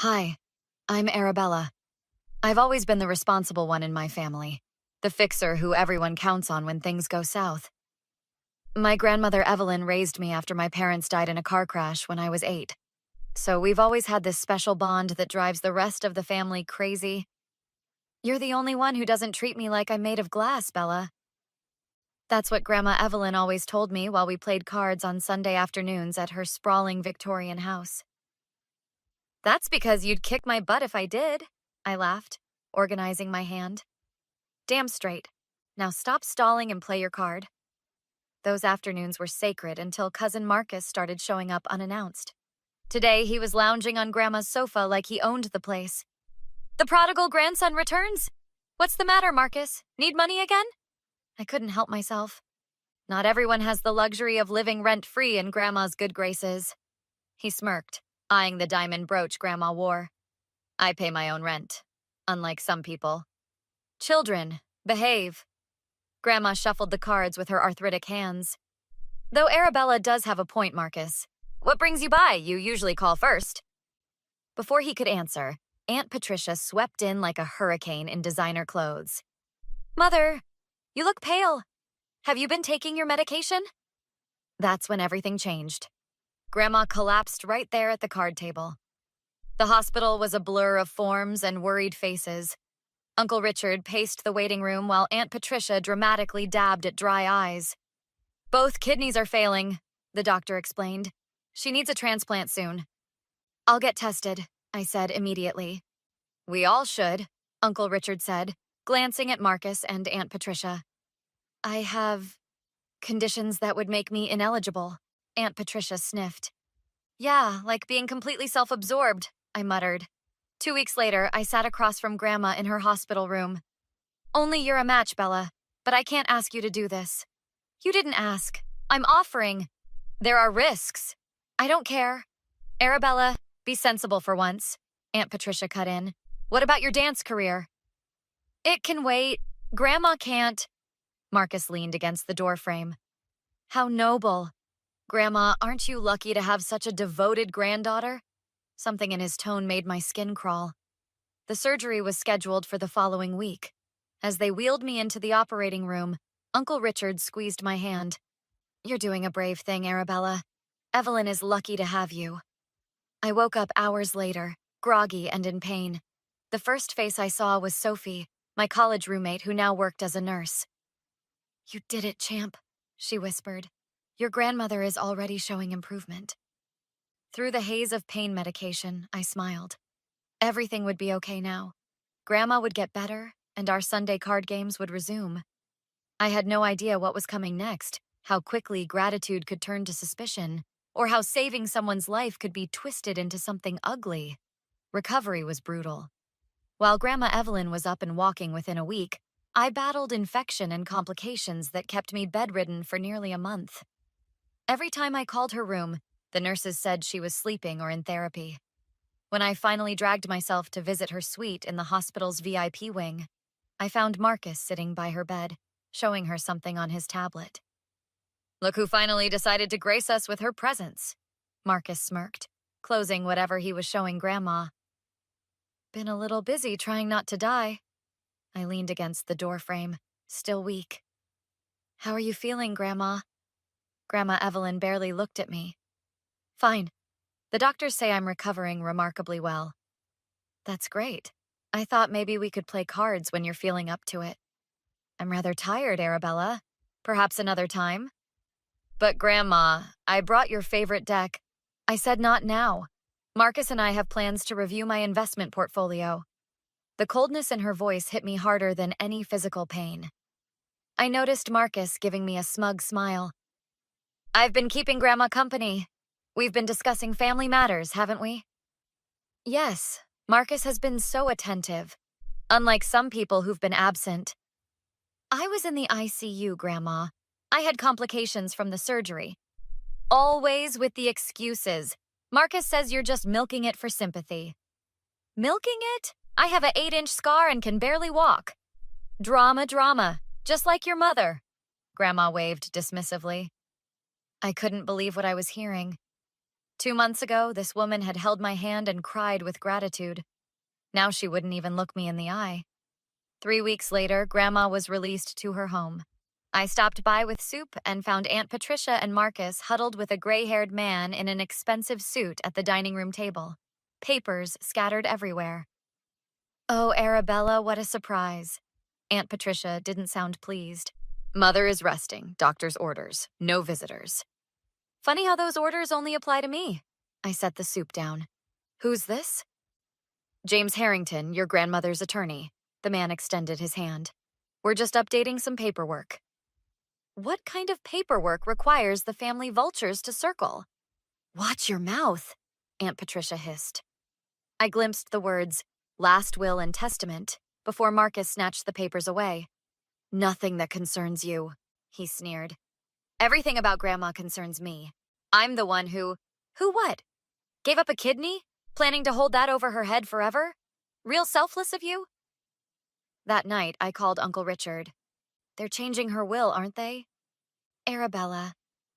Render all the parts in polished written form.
Hi, I'm Arabella. I've always been the responsible one in my family, the fixer who everyone counts on when things go south. My grandmother Evelyn raised me after my parents died in a car crash when I was 8. So we've always had this special bond that drives the rest of the family crazy. You're the only one who doesn't treat me like I'm made of glass, Bella. That's what Grandma Evelyn always told me while we played cards on Sunday afternoons at her sprawling Victorian house. That's because you'd kick my butt if I did, I laughed, organizing my hand. Damn straight. Now stop stalling and play your card. Those afternoons were sacred until Cousin Marcus started showing up unannounced. Today, he was lounging on Grandma's sofa like he owned the place. The prodigal grandson returns. What's the matter, Marcus? Need money again? I couldn't help myself. Not everyone has the luxury of living rent-free in Grandma's good graces. He smirked, eyeing the diamond brooch Grandma wore. I pay my own rent, unlike some people. Children, behave. Grandma shuffled the cards with her arthritic hands. Though Arabella does have a point, Marcus. What brings you by? You usually call first. Before he could answer, Aunt Patricia swept in like a hurricane in designer clothes. Mother, you look pale. Have you been taking your medication? That's when everything changed. Grandma collapsed right there at the card table. The hospital was a blur of forms and worried faces. Uncle Richard paced the waiting room while Aunt Patricia dramatically dabbed at dry eyes. Both kidneys are failing, the doctor explained. She needs a transplant soon. I'll get tested, I said immediately. We all should, Uncle Richard said, glancing at Marcus and Aunt Patricia. I have conditions that would make me ineligible, Aunt Patricia sniffed. Yeah, like being completely self-absorbed, I muttered. 2 weeks later, I sat across from Grandma in her hospital room. Only you're a match, Bella, but I can't ask you to do this. You didn't ask. I'm offering. There are risks. I don't care. Arabella, be sensible for once, Aunt Patricia cut in. What about your dance career? It can wait. Grandma can't. Marcus leaned against the doorframe. How noble. Grandma, aren't you lucky to have such a devoted granddaughter? Something in his tone made my skin crawl. The surgery was scheduled for the following week. As they wheeled me into the operating room, Uncle Richard squeezed my hand. You're doing a brave thing, Arabella. Evelyn is lucky to have you. I woke up hours later, groggy and in pain. The first face I saw was Sophie, my college roommate who now worked as a nurse. You did it, champ, she whispered. Your grandmother is already showing improvement. Through the haze of pain medication, I smiled. Everything would be okay now. Grandma would get better, and our Sunday card games would resume. I had no idea what was coming next, how quickly gratitude could turn to suspicion, or how saving someone's life could be twisted into something ugly. Recovery was brutal. While Grandma Evelyn was up and walking within a week, I battled infection and complications that kept me bedridden for nearly a month. Every time I called her room, the nurses said she was sleeping or in therapy. When I finally dragged myself to visit her suite in the hospital's VIP wing, I found Marcus sitting by her bed, showing her something on his tablet. Look who finally decided to grace us with her presence, Marcus smirked, closing whatever he was showing Grandma. Been a little busy trying not to die. I leaned against the doorframe, still weak. How are you feeling, Grandma? Grandma Evelyn barely looked at me. Fine. The doctors say I'm recovering remarkably well. That's great. I thought maybe we could play cards when you're feeling up to it. I'm rather tired, Arabella. Perhaps another time? But Grandma, I brought your favorite deck. I said not now. Marcus and I have plans to review my investment portfolio. The coldness in her voice hit me harder than any physical pain. I noticed Marcus giving me a smug smile. I've been keeping Grandma company. We've been discussing family matters, haven't we? Yes, Marcus has been so attentive, unlike some people who've been absent. I was in the ICU, Grandma. I had complications from the surgery. Always with the excuses. Marcus says you're just milking it for sympathy. Milking it? I have an 8-inch scar and can barely walk. Drama, just like your mother. Grandma waved dismissively. I couldn't believe what I was hearing. 2 months ago, this woman had held my hand and cried with gratitude. Now she wouldn't even look me in the eye. 3 weeks later, Grandma was released to her home. I stopped by with soup and found Aunt Patricia and Marcus huddled with a gray-haired man in an expensive suit at the dining room table. Papers scattered everywhere. Oh, Arabella, what a surprise. Aunt Patricia didn't sound pleased. Mother is resting. Doctor's orders. No visitors. Funny how those orders only apply to me. I set the soup down. Who's this? James Harrington, your grandmother's attorney. The man extended his hand. We're just updating some paperwork. What kind of paperwork requires the family vultures to circle? Watch your mouth, Aunt Patricia hissed. I glimpsed the words, last will and testament, before Marcus snatched the papers away. Nothing that concerns you, he sneered. Everything about Grandma concerns me. I'm the one who what? Gave up a kidney? Planning to hold that over her head forever? Real selfless of you? That night, I called Uncle Richard. They're changing her will, aren't they? Arabella,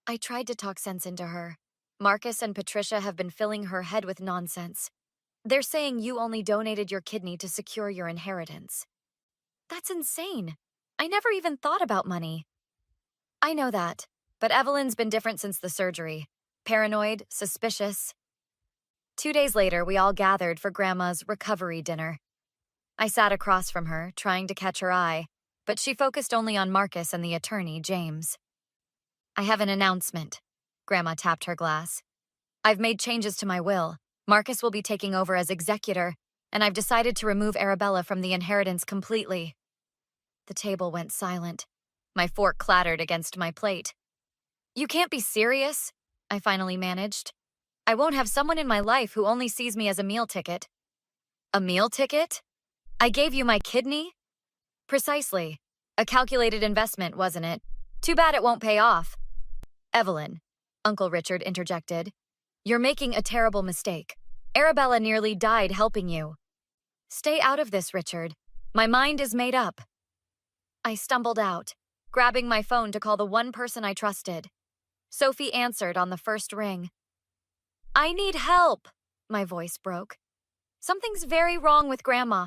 I tried to talk sense into her. Marcus and Patricia have been filling her head with nonsense. They're saying you only donated your kidney to secure your inheritance. That's insane. I never even thought about money. I know that, but Evelyn's been different since the surgery. Paranoid, suspicious. 2 days later, we all gathered for Grandma's recovery dinner. I sat across from her, trying to catch her eye, but she focused only on Marcus and the attorney, James. I have an announcement. Grandma tapped her glass. I've made changes to my will. Marcus will be taking over as executor, and I've decided to remove Arabella from the inheritance completely. The table went silent. My fork clattered against my plate. You can't be serious, I finally managed. I won't have someone in my life who only sees me as a meal ticket. A meal ticket? I gave you my kidney? Precisely. A calculated investment, wasn't it? Too bad it won't pay off. Evelyn, Uncle Richard interjected. You're making a terrible mistake. Arabella nearly died helping you. Stay out of this, Richard. My mind is made up. I stumbled out, grabbing my phone to call the one person I trusted. Sophie answered on the first ring. I need help, my voice broke. Something's very wrong with Grandma.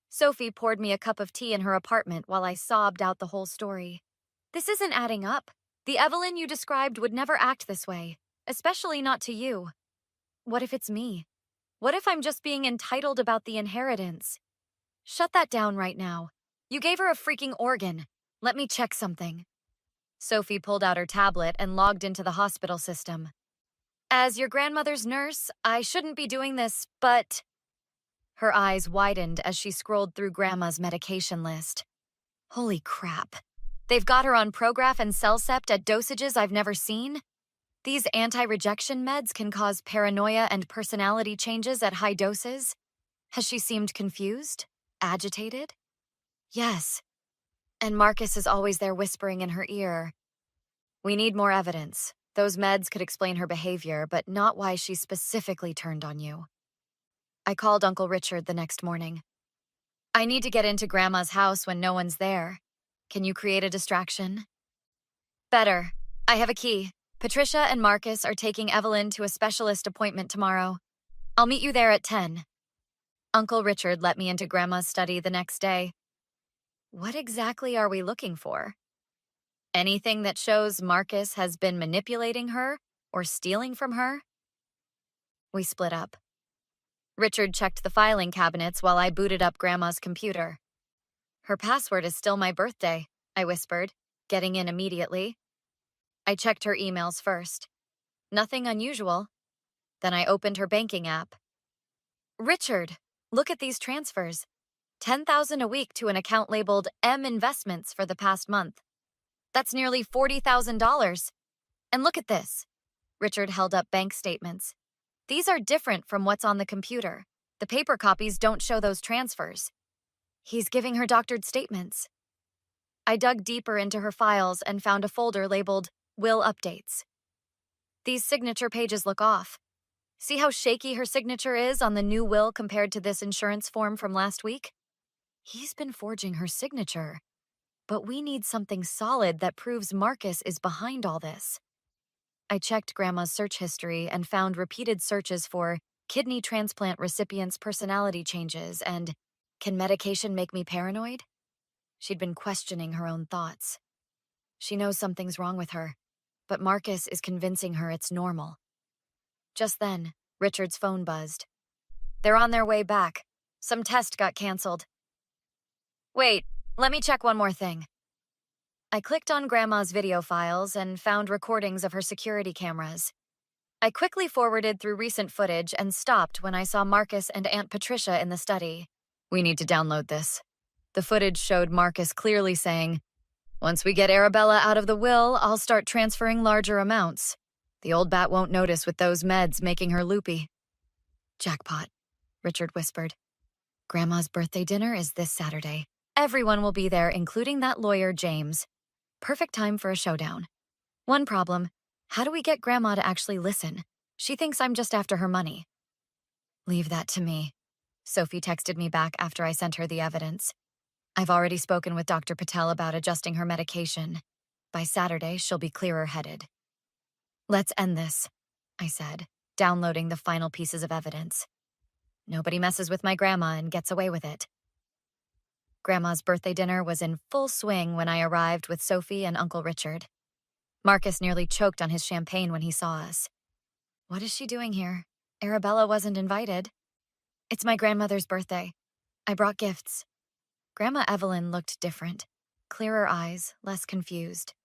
Sophie poured me a cup of tea in her apartment while I sobbed out the whole story. This isn't adding up. The Evelyn you described would never act this way, especially not to you. What if it's me? What if I'm just being entitled about the inheritance? Shut that down right now. You gave her a freaking organ. Let me check something. Sophie pulled out her tablet and logged into the hospital system. As your grandmother's nurse, I shouldn't be doing this, but... Her eyes widened as she scrolled through Grandma's medication list. Holy crap. They've got her on Prograf and Cellcept at dosages I've never seen? These anti-rejection meds can cause paranoia and personality changes at high doses? Has she seemed confused? Agitated? Yes. And Marcus is always there whispering in her ear. We need more evidence. Those meds could explain her behavior, but not why she specifically turned on you. I called Uncle Richard the next morning. I need to get into Grandma's house when no one's there. Can you create a distraction? Better. I have a key. Patricia and Marcus are taking Evelyn to a specialist appointment tomorrow. I'll meet you there at 10. Uncle Richard let me into Grandma's study the next day. What exactly are we looking for? Anything that shows Marcus has been manipulating her or stealing from her? We split up. Richard checked the filing cabinets while I booted up Grandma's computer. Her password is still my birthday, I whispered, getting in immediately. I checked her emails first. Nothing unusual. Then I opened her banking app. Richard, look at these transfers. $10,000 a week to an account labeled M Investments for the past month. That's nearly $40,000. And look at this. Richard held up bank statements. These are different from what's on the computer. The paper copies don't show those transfers. He's giving her doctored statements. I dug deeper into her files and found a folder labeled Will Updates. These signature pages look off. See how shaky her signature is on the new will compared to this insurance form from last week? He's been forging her signature. But we need something solid that proves Marcus is behind all this. I checked Grandma's search history and found repeated searches for kidney transplant recipients' personality changes and can medication make me paranoid? She'd been questioning her own thoughts. She knows something's wrong with her, but Marcus is convincing her it's normal. Just then, Richard's phone buzzed. They're on their way back. Some test got canceled. Wait, let me check one more thing. I clicked on Grandma's video files and found recordings of her security cameras. I quickly forwarded through recent footage and stopped when I saw Marcus and Aunt Patricia in the study. We need to download this. The footage showed Marcus clearly saying, "Once we get Arabella out of the will, I'll start transferring larger amounts. The old bat won't notice with those meds making her loopy." Jackpot, Richard whispered. Grandma's birthday dinner is this Saturday. Everyone will be there, including that lawyer, James. Perfect time for a showdown. One problem, how do we get Grandma to actually listen? She thinks I'm just after her money. Leave that to me. Sophie texted me back after I sent her the evidence. I've already spoken with Dr. Patel about adjusting her medication. By Saturday, she'll be clearer-headed. Let's end this, I said, downloading the final pieces of evidence. Nobody messes with my grandma and gets away with it. Grandma's birthday dinner was in full swing when I arrived with Sophie and Uncle Richard. Marcus nearly choked on his champagne when he saw us. What is she doing here? Arabella wasn't invited. It's my grandmother's birthday. I brought gifts. Grandma Evelyn looked different. Clearer eyes, less confused.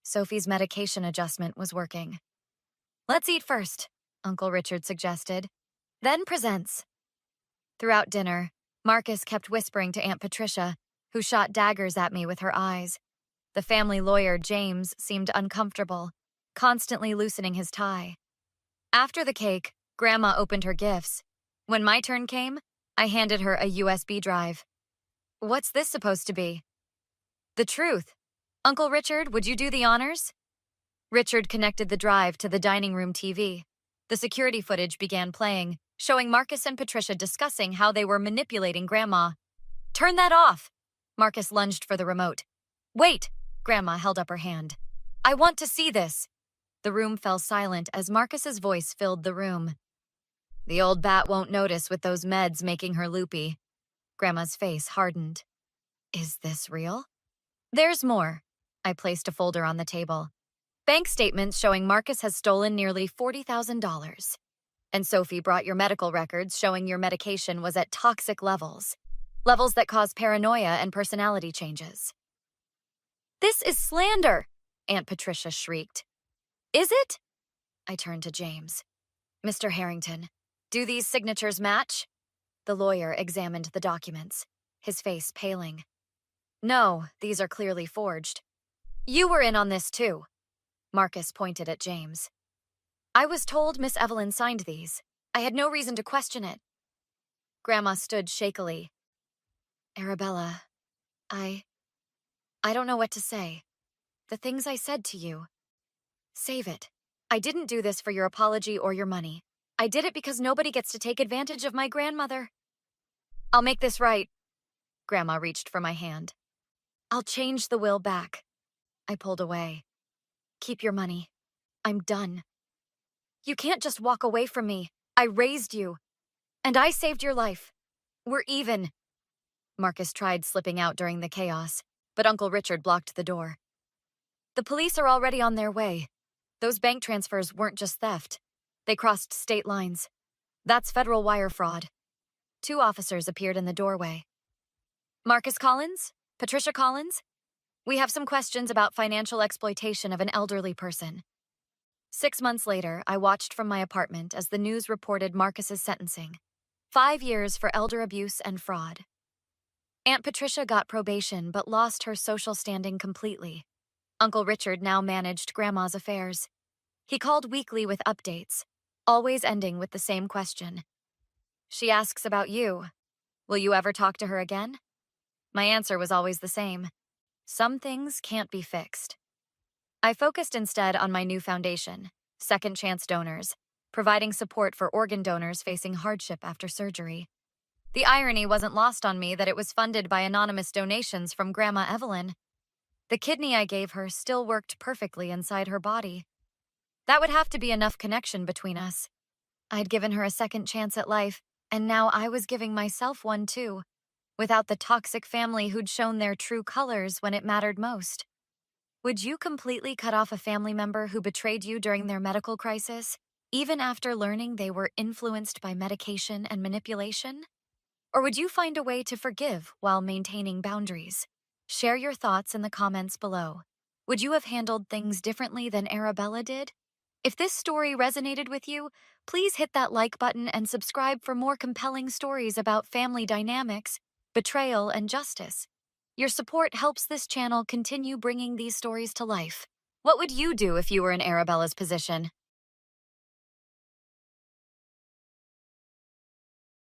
Sophie's medication adjustment was working. Let's eat first, Uncle Richard suggested. Then presents. Throughout dinner, Marcus kept whispering to Aunt Patricia, who shot daggers at me with her eyes. The family lawyer, James, seemed uncomfortable, constantly loosening his tie. After the cake, Grandma opened her gifts. When my turn came, I handed her a USB drive. What's this supposed to be? The truth. Uncle Richard, would you do the honors? Richard connected the drive to the dining room TV. The security footage began playing, showing Marcus and Patricia discussing how they were manipulating Grandma. Turn that off! Marcus lunged for the remote. Wait! Grandma held up her hand. I want to see this! The room fell silent as Marcus's voice filled the room. The old bat won't notice with those meds making her loopy. Grandma's face hardened. Is this real? There's more. I placed a folder on the table. Bank statements showing Marcus has stolen nearly $40,000. And Sophie brought your medical records showing your medication was at toxic levels. Levels that cause paranoia and personality changes. This is slander, Aunt Patricia shrieked. Is it? I turned to James. Mr. Harrington, do these signatures match? The lawyer examined the documents, his face paling. No, these are clearly forged. You were in on this too. Marcus pointed at James. I was told Miss Evelyn signed these. I had no reason to question it. Grandma stood shakily. Arabella, I don't know what to say. The things I said to you. Save it. I didn't do this for your apology or your money. I did it because nobody gets to take advantage of my grandmother. I'll make this right. Grandma reached for my hand. I'll change the will back. I pulled away. Keep your money. I'm done. You can't just walk away from me. I raised you. And I saved your life. We're even. Marcus tried slipping out during the chaos, but Uncle Richard blocked the door. The police are already on their way. Those bank transfers weren't just theft. They crossed state lines. That's federal wire fraud. 2 officers appeared in the doorway. Marcus Collins? Patricia Collins? We have some questions about financial exploitation of an elderly person. 6 months later, I watched from my apartment as the news reported Marcus's sentencing. 5 years for elder abuse and fraud. Aunt Patricia got probation but lost her social standing completely. Uncle Richard now managed Grandma's affairs. He called weekly with updates, always ending with the same question. She asks about you. Will you ever talk to her again? My answer was always the same. Some things can't be fixed. I focused instead on my new foundation, Second Chance Donors, providing support for organ donors facing hardship after surgery. The irony wasn't lost on me that it was funded by anonymous donations from Grandma Evelyn. The kidney I gave her still worked perfectly inside her body. That would have to be enough connection between us. I'd given her a second chance at life, and now I was giving myself one too, without the toxic family who'd shown their true colors when it mattered most. Would you completely cut off a family member who betrayed you during their medical crisis, even after learning they were influenced by medication and manipulation? Or would you find a way to forgive while maintaining boundaries? Share your thoughts in the comments below. Would you have handled things differently than Arabella did? If this story resonated with you, please hit that like button and subscribe for more compelling stories about family dynamics, betrayal, and justice. Your support helps this channel continue bringing these stories to life. What would you do if you were in Arabella's position?